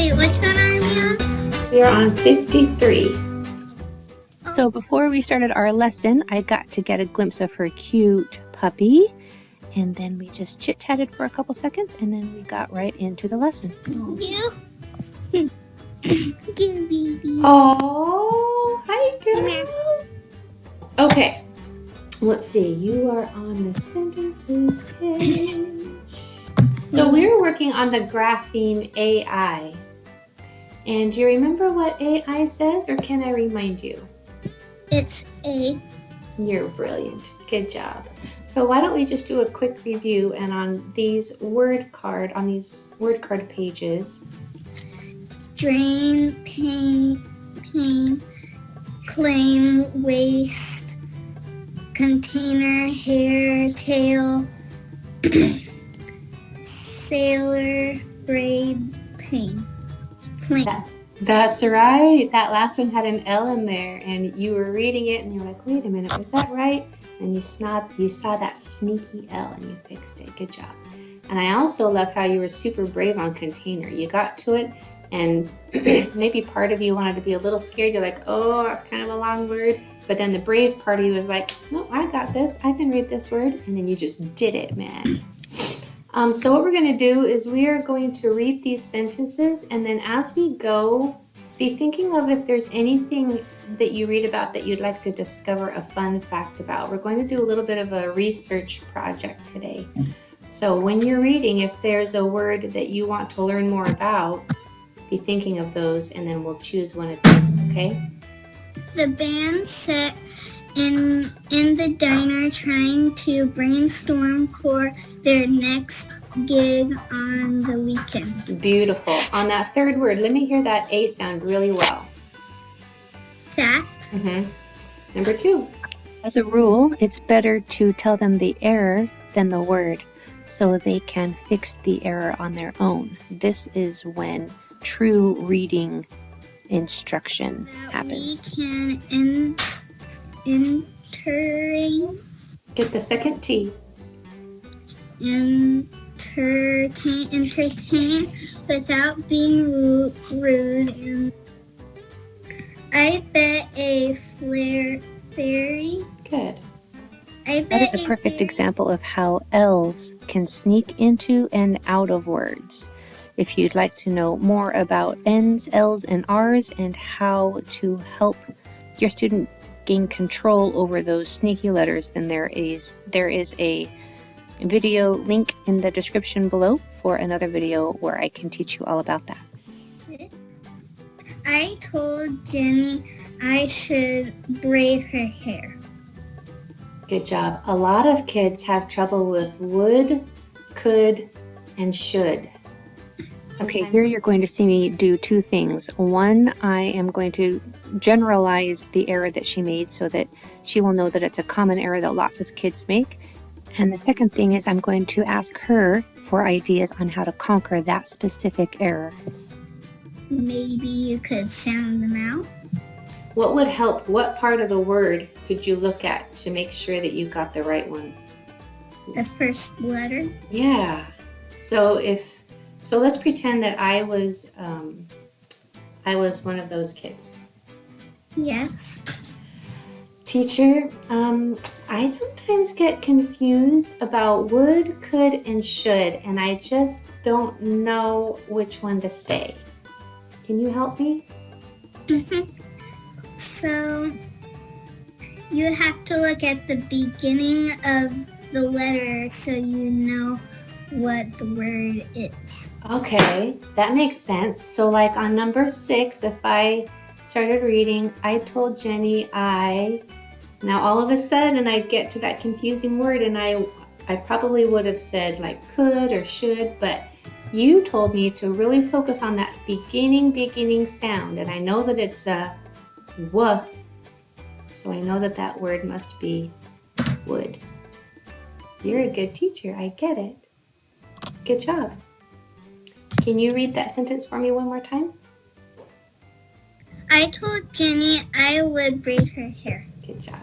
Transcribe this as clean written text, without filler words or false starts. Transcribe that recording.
Wait, which one are we on? We are on 53. So before we started our lesson, I got to get a glimpse of her cute puppy. And then we just chit-chatted for a couple seconds, and then we got right into the lesson. You? You, baby. Oh, hi, girl. Okay, let's see. You are on the sentences page. So we're working on the Grapheme AI. And do you remember what AI says, or can I remind you? It's A. You're brilliant. Good job. So why don't we just do a quick review, and on these word card pages. Drain, pain, claim, waste, container, hair, tail, sailor, braid, plane. That's right. That last one had an L in there, and you were reading it and you were like, wait a minute, was that right? And you saw that sneaky L and you fixed it. Good job. And I also love how you were super brave on container. You got to it, and maybe part of you wanted to be a little scared. You're like, oh, that's kind of a long word. But then the brave part of you was like, no, I got this. I can read this word. And then you just did it, man. So what we're going to do is we are going to read these sentences, and then as we go, be thinking of if there's anything that you read about that you'd like to discover a fun fact about. We're going to do a little bit of a research project today. So when you're reading, if there's a word that you want to learn more about, be thinking of those, and then we'll choose one of them, okay? The band sat in the diner trying to brainstorm for their next gig on the weekend. Beautiful. On that third word, let me hear that A sound really well. Sat. Number 2. As a rule, it's better to tell them the error than the word, so they can fix the error on their own. This is when true reading instruction happens. We can Get the second T. entertain without being rude. I bet a fairy. Good. That is a perfect example of how L's can sneak into and out of words. If you'd like to know more about N's, L's, and R's and how to help your student gain control over those sneaky letters, then there is a video link in the description below for another video where I can teach you all about that. I told Jenny I should braid her hair. Good job. A lot of kids have trouble with would, could, and should. Okay, here you're going to see me do two things. One, I am going to generalize the error that she made so that she will know that it's a common error that lots of kids make. And the second thing is I'm going to ask her for ideas on how to conquer that specific error. Maybe you could sound them out. What would help? What part of the word could you look at to make sure that you got the right one? The first letter. Yeah. So let's pretend that I was one of those kids. Yes. Teacher, I sometimes get confused about would, could, and should, and I just don't know which one to say. Can you help me? So you have to look at the beginning of the letter so you know what the word is. Okay, that makes sense. So like on number 6, if I started reading, I told Jenny now all of a sudden I get to that confusing word, and I probably would have said like could or should, but you told me to really focus on that beginning sound, and I know that it's a w, so I know that word must be would. You're a good teacher, I get it. Good job. Can you read that sentence for me one more time? I told Jenny I would braid her hair. Good job.